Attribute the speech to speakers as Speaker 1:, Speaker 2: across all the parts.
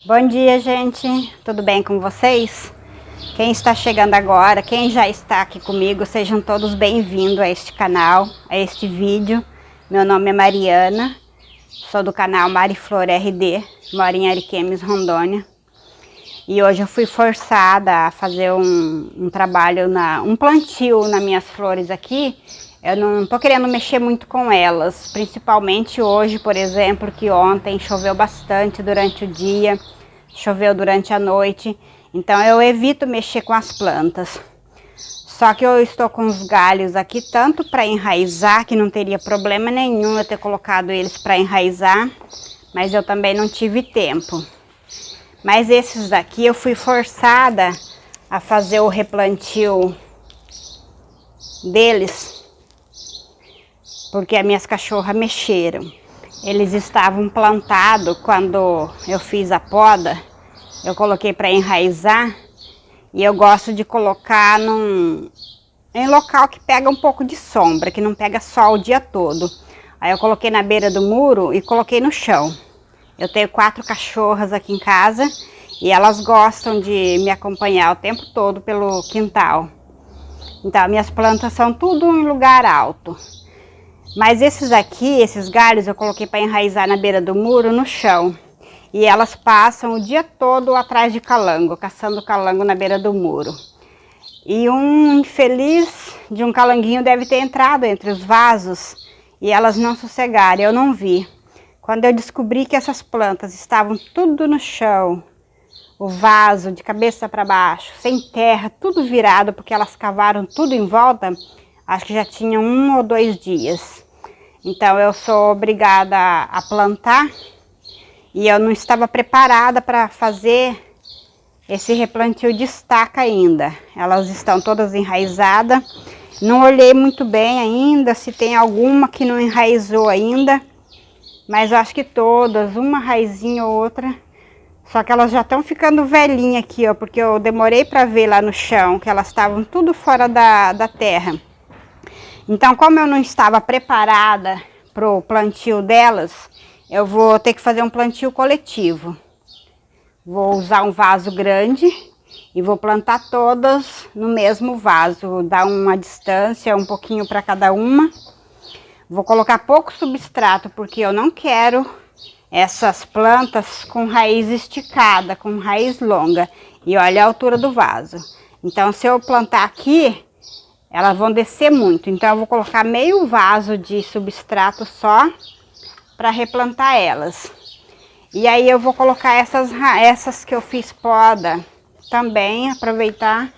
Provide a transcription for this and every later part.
Speaker 1: Bom dia, gente. Tudo bem com vocês? Quem está chegando agora, quem já está aqui comigo, sejam todos bem-vindos a este canal, a este vídeo. Meu nome é Mariana, sou do canal Mariflor RD, moro em Ariquemes, Rondônia. E hoje eu fui forçada a fazer um trabalho, um plantio nas minhas flores aqui. Eu não tô querendo mexer muito com elas, principalmente hoje, por exemplo, que ontem choveu bastante durante o dia, choveu durante a noite, então eu evito mexer com as plantas. Só que eu estou com os galhos aqui, tanto para enraizar, que não teria problema nenhum eu ter colocado eles para enraizar, mas eu também não tive tempo. Mas esses daqui eu fui forçada a fazer o replantio deles, porque as minhas cachorras mexeram. Eles estavam plantados quando eu fiz a poda, eu coloquei para enraizar, e eu gosto de colocar em local que pega um pouco de sombra, que não pega sol o dia todo. Aí eu coloquei na beira do muro e coloquei no chão. Eu tenho 4 cachorras aqui em casa e elas gostam de me acompanhar o tempo todo pelo quintal. Então, minhas plantas são tudo em lugar alto. Mas esses aqui, esses galhos, eu coloquei para enraizar na beira do muro, no chão. E elas passam o dia todo atrás de calango, caçando calango na beira do muro. E um infeliz de um calanguinho deve ter entrado entre os vasos e elas não sossegaram, eu não vi. Quando eu descobri que essas plantas estavam tudo no chão, o vaso de cabeça para baixo, sem terra, tudo virado, porque elas cavaram tudo em volta, acho que já tinha 1 ou 2 dias. Então eu sou obrigada a plantar e eu não estava preparada para fazer esse replantio de estaca ainda. Elas estão todas enraizadas, não olhei muito bem ainda se tem alguma que não enraizou ainda. Mas eu acho que todas, uma raizinha ou outra, só que elas já estão ficando velhinhas aqui, ó, porque eu demorei para ver lá no chão, que elas estavam tudo fora da terra. Então, como eu não estava preparada para o plantio delas, eu vou ter que fazer um plantio coletivo. Vou usar um vaso grande e vou plantar todas no mesmo vaso, dar uma distância, um pouquinho para cada uma. Vou colocar pouco substrato, porque eu não quero essas plantas com raiz esticada, com raiz longa. E olha a altura do vaso. Então, se eu plantar aqui, elas vão descer muito. Então, eu vou colocar meio vaso de substrato só para replantar elas. E aí, eu vou colocar essas que eu fiz poda também, aproveitar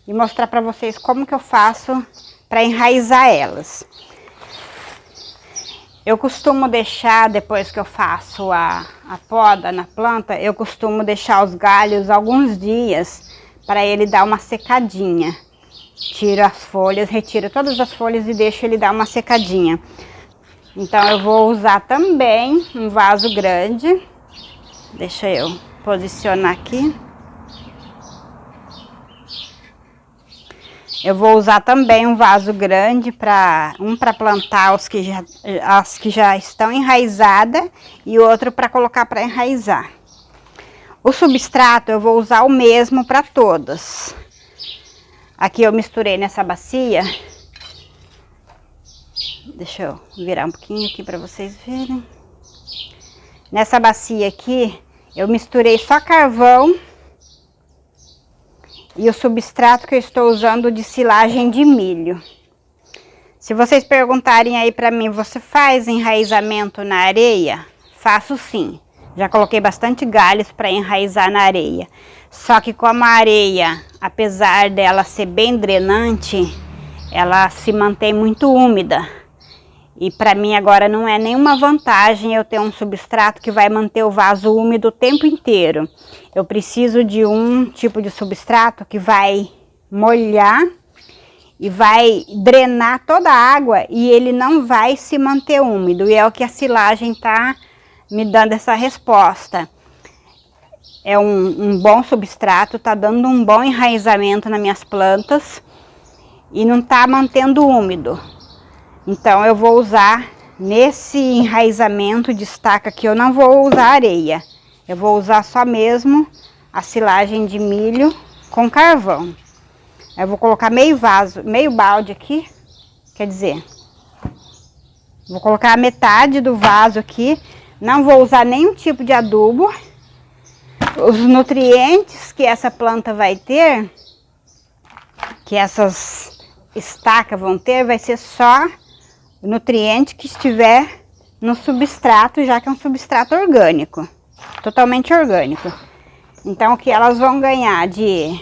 Speaker 1: e mostrar para vocês como que eu faço para enraizar elas. Eu costumo deixar, depois que eu faço a poda na planta, eu costumo deixar os galhos alguns dias para ele dar uma secadinha. Tiro as folhas, retiro todas as folhas e deixo ele dar uma secadinha. Então eu vou usar também um vaso grande. Deixa eu posicionar aqui. Eu vou usar também um vaso grande para plantar as que já estão enraizadas e outro para colocar para enraizar. O substrato eu vou usar o mesmo para todas. Aqui eu misturei nessa bacia. Deixa eu virar um pouquinho aqui para vocês verem. Nessa bacia aqui eu misturei só carvão. E o substrato que eu estou usando de silagem de milho. Se vocês perguntarem aí para mim, você faz enraizamento na areia? Faço sim. Já coloquei bastante galhos para enraizar na areia. Só que como a areia, apesar dela ser bem drenante, ela se mantém muito úmida. E para mim agora não é nenhuma vantagem eu ter um substrato que vai manter o vaso úmido o tempo inteiro. Eu preciso de um tipo de substrato que vai molhar e vai drenar toda a água e ele não vai se manter úmido. E é o que a silagem está me dando essa resposta. É um bom substrato, está dando um bom enraizamento nas minhas plantas e não está mantendo úmido. Então eu vou usar nesse enraizamento de estaca aqui, eu não vou usar areia. Eu vou usar só mesmo a silagem de milho com carvão. Eu vou colocar meio vaso, meio balde aqui, quer dizer, vou colocar a metade do vaso aqui. Não vou usar nenhum tipo de adubo. Os nutrientes que essa planta vai ter, que essas estacas vão ter, vai ser só o nutriente que estiver no substrato, já que é um substrato orgânico, totalmente orgânico. Então, o que elas vão ganhar de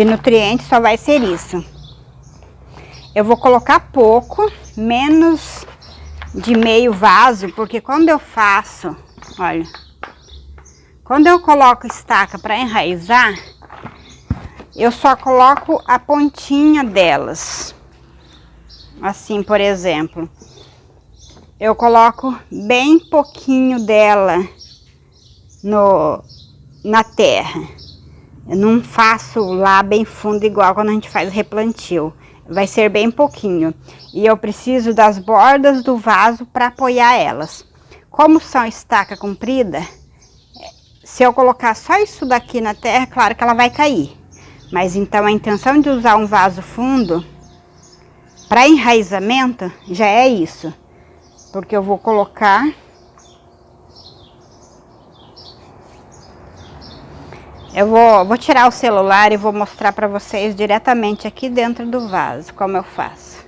Speaker 1: nutrientes só vai ser isso. Eu vou colocar pouco, menos de meio vaso, porque quando eu faço, olha, quando eu coloco estaca para enraizar, eu só coloco a pontinha delas. Assim, por exemplo, eu coloco bem pouquinho dela na terra. Eu não faço lá bem fundo igual quando a gente faz replantio. Vai ser bem pouquinho. E eu preciso das bordas do vaso para apoiar elas. Como são estaca comprida, se eu colocar só isso daqui na terra, claro que ela vai cair. Mas então a intenção de usar um vaso fundo para enraizamento já é isso. Porque eu vou colocar... Eu vou tirar o celular e vou mostrar para vocês diretamente aqui dentro do vaso, como eu faço.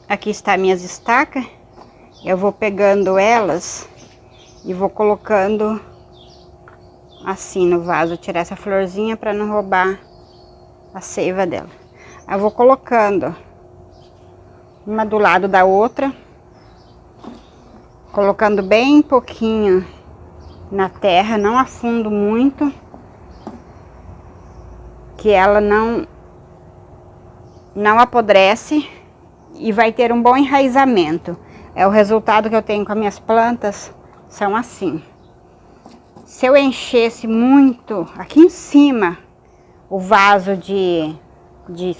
Speaker 1: Aqui está minhas estacas. Eu vou pegando elas e vou colocando assim no vaso. Tirar essa florzinha para não roubar a seiva dela. Eu vou colocando uma do lado da outra. Colocando bem pouquinho na terra, não afundo muito, que ela não apodrece e vai ter um bom enraizamento. É o resultado que eu tenho com as minhas plantas, são assim. Se eu enchesse muito aqui em cima o vaso de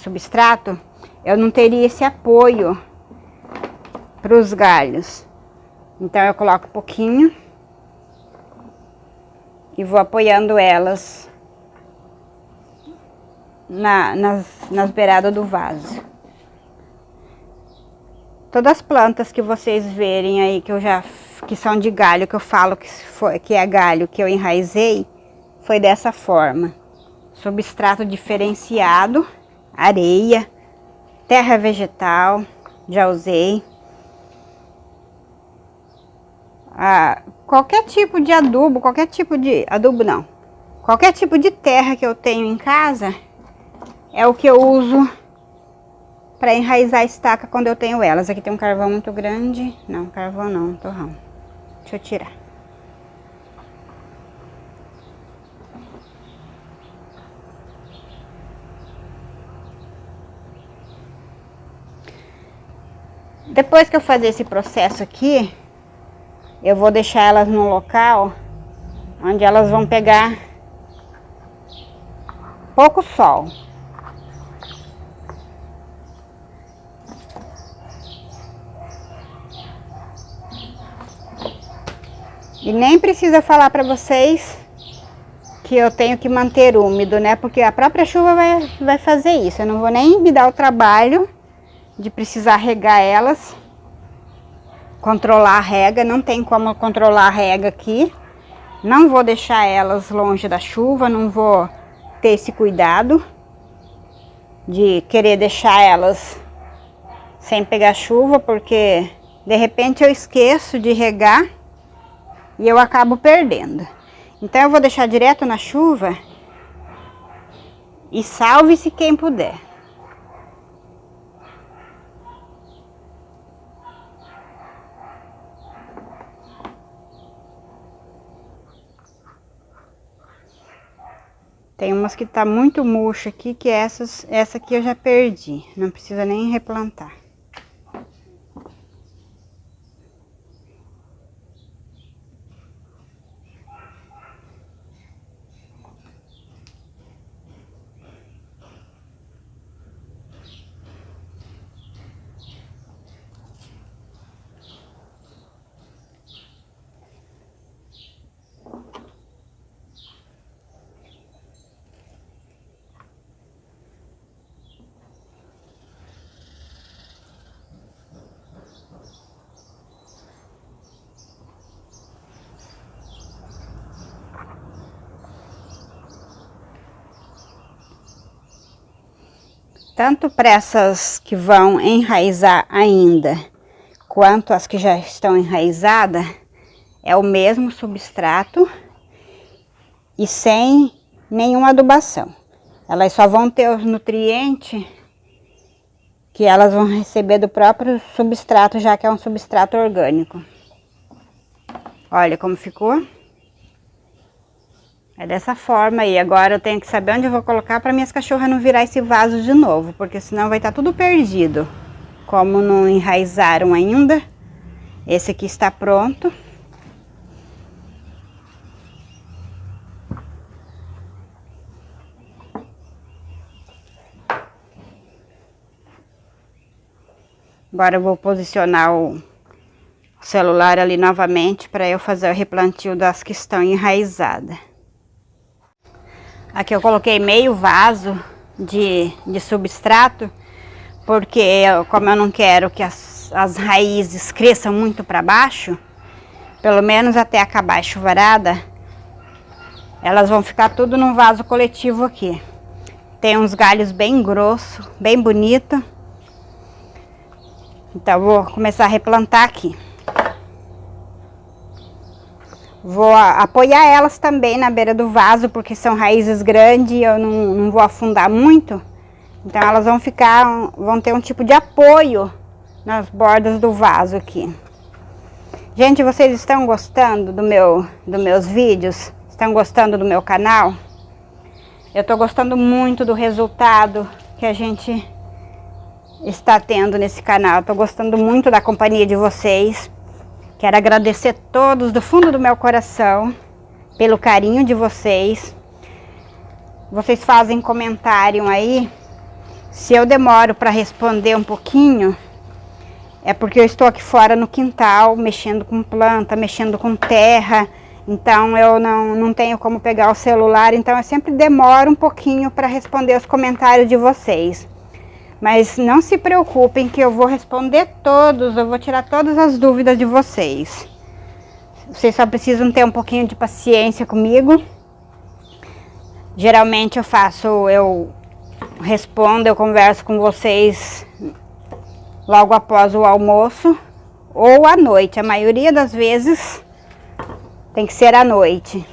Speaker 1: substrato, eu não teria esse apoio para os galhos. Então, eu coloco um pouquinho e vou apoiando elas nas beiradas do vaso. Todas as plantas que vocês verem aí, que são de galho, que eu falo que é galho, que eu enraizei, foi dessa forma. Substrato diferenciado, areia, terra vegetal, já usei. Qualquer tipo de adubo, qualquer tipo de terra que eu tenho em casa é o que eu uso para enraizar a estaca quando eu tenho elas. Aqui tem um carvão muito grande, não, carvão não, torrão. Deixa eu tirar. Depois que eu fazer esse processo aqui, eu vou deixar elas num local onde elas vão pegar pouco sol. E nem precisa falar para vocês que eu tenho que manter úmido, né? Porque a própria chuva vai fazer isso. Eu não vou nem me dar o trabalho de precisar regar elas. Controlar a rega, não tem como controlar a rega aqui. Não vou deixar elas longe da chuva, não vou ter esse cuidado de querer deixar elas sem pegar chuva, porque de repente eu esqueço de regar e eu acabo perdendo. Então eu vou deixar direto na chuva e salve-se quem puder. Tem umas que tá muito murcha aqui, que essa aqui eu já perdi. Não precisa nem replantar. Tanto para essas que vão enraizar ainda, quanto as que já estão enraizadas, é o mesmo substrato e sem nenhuma adubação. Elas só vão ter os nutrientes que elas vão receber do próprio substrato, já que é um substrato orgânico. Olha como ficou. É dessa forma aí. Agora eu tenho que saber onde eu vou colocar para minhas cachorras não virar esse vaso de novo, porque senão vai estar tudo perdido. Como não enraizaram ainda, esse aqui está pronto. Agora eu vou posicionar o celular ali novamente para eu fazer o replantio das que estão enraizadas. Aqui eu coloquei meio vaso de substrato, porque como eu não quero que as raízes cresçam muito para baixo, pelo menos até acabar a chuvarada, elas vão ficar tudo num vaso coletivo aqui. Tem uns galhos bem grossos, bem bonito. Então vou começar a replantar aqui. Vou apoiar elas também na beira do vaso, porque são raízes grandes e eu não vou afundar muito. Então elas vão ter um tipo de apoio nas bordas do vaso aqui. Gente, vocês estão gostando dos meus vídeos? Estão gostando do meu canal? Eu tô gostando muito do resultado que a gente está tendo nesse canal. Tô gostando muito da companhia de vocês. Quero agradecer a todos do fundo do meu coração pelo carinho de vocês. Vocês fazem comentário aí. Se eu demoro para responder um pouquinho, é porque eu estou aqui fora no quintal, mexendo com planta, mexendo com terra. Então eu não tenho como pegar o celular, então eu sempre demoro um pouquinho para responder os comentários de vocês. Mas não se preocupem que eu vou responder todos, eu vou tirar todas as dúvidas de vocês. Vocês só precisam ter um pouquinho de paciência comigo. Geralmente eu respondo, eu converso com vocês logo após o almoço ou à noite. A maioria das vezes tem que ser à noite.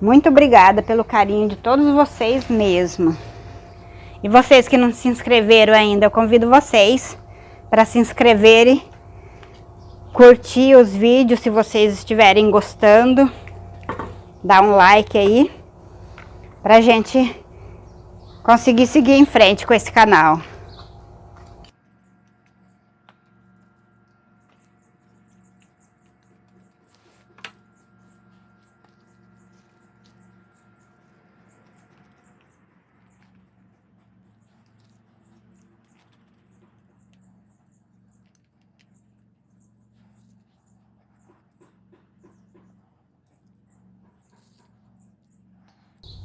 Speaker 1: Muito obrigada pelo carinho de todos vocês mesmo. E vocês que não se inscreveram ainda, eu convido vocês para se inscreverem, curtir os vídeos se vocês estiverem gostando, dá um like aí, pra gente conseguir seguir em frente com esse canal.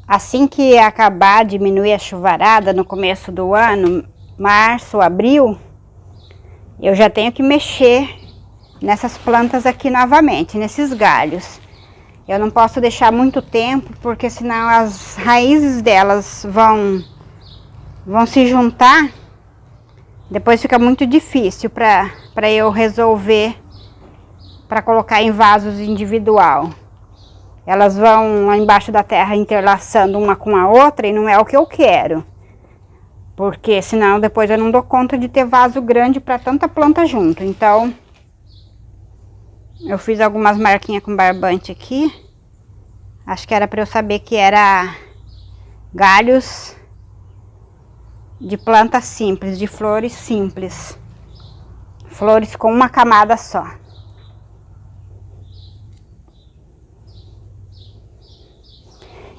Speaker 1: Assim que acabar, diminuir a chuvarada no começo do ano, março, abril, eu já tenho que mexer nessas plantas aqui novamente, nesses galhos. Eu não posso deixar muito tempo, porque senão as raízes delas vão se juntar. Depois fica muito difícil para eu resolver, para colocar em vasos individual. Elas vão lá embaixo da terra interlaçando uma com a outra e não é o que eu quero. Porque senão depois eu não dou conta de ter vaso grande para tanta planta junto. Então, eu fiz algumas marquinhas com barbante aqui. Acho que era para eu saber que era galhos de planta simples, de flores simples. Flores com uma camada só.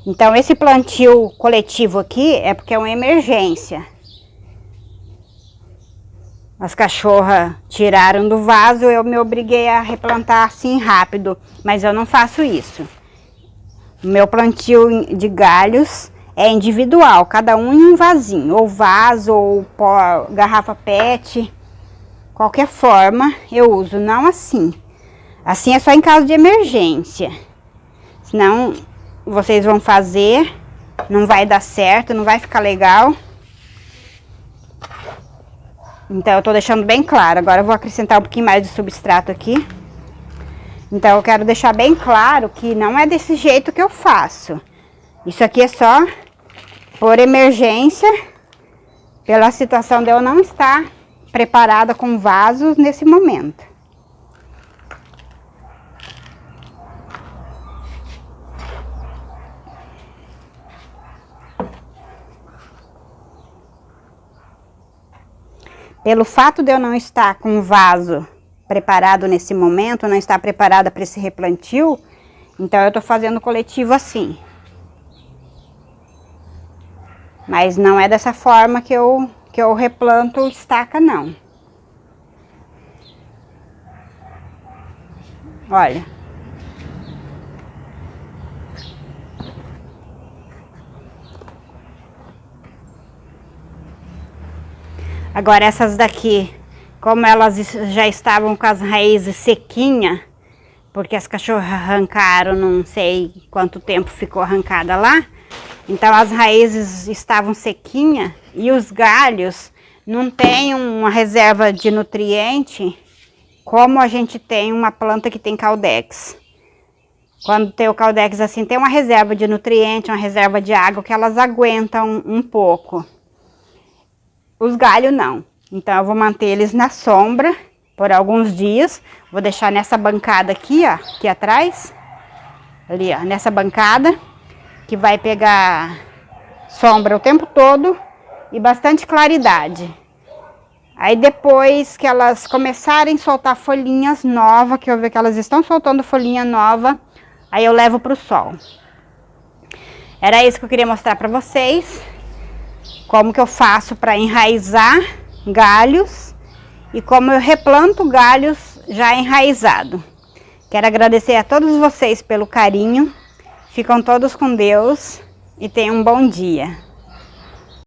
Speaker 1: Então, esse plantio coletivo aqui é porque é uma emergência. As cachorras tiraram do vaso, eu me obriguei a replantar assim rápido, mas eu não faço isso. O meu plantio de galhos é individual, cada um em um vasinho, ou vaso, ou garrafa PET, qualquer forma eu uso, não assim. Assim é só em caso de emergência, senão vocês vão fazer não vai dar certo, não vai ficar legal. Então eu tô deixando bem claro. Agora eu vou acrescentar um pouquinho mais de substrato aqui. Então eu quero deixar bem claro que não é desse jeito que eu faço. Isso aqui é só por emergência, pela situação de eu não estar preparada com vasos nesse momento. Pelo fato de eu não estar com o vaso preparado nesse momento, não estar preparada para esse replantio, então eu tô fazendo coletivo assim. Mas não é dessa forma que eu replanto estaca, não. Olha. Agora essas daqui, como elas já estavam com as raízes sequinhas, porque as cachorras arrancaram, não sei quanto tempo ficou arrancada lá, então as raízes estavam sequinhas e os galhos não tem uma reserva de nutriente como a gente tem uma planta que tem caldex. Quando tem o caldex assim, tem uma reserva de nutriente, uma reserva de água que elas aguentam um pouco. Os galhos não. Então eu vou manter eles na sombra por alguns dias. Vou deixar nessa bancada aqui, ó, aqui atrás. Ali, ó, nessa bancada, que vai pegar sombra o tempo todo e bastante claridade. Aí depois que elas começarem a soltar folhinhas novas, que eu ver que elas estão soltando folhinha nova, aí eu levo para o sol. Era isso que eu queria mostrar para vocês. Como que eu faço para enraizar galhos e como eu replanto galhos já enraizado. Quero agradecer a todos vocês pelo carinho. Ficam todos com Deus e tenham um bom dia.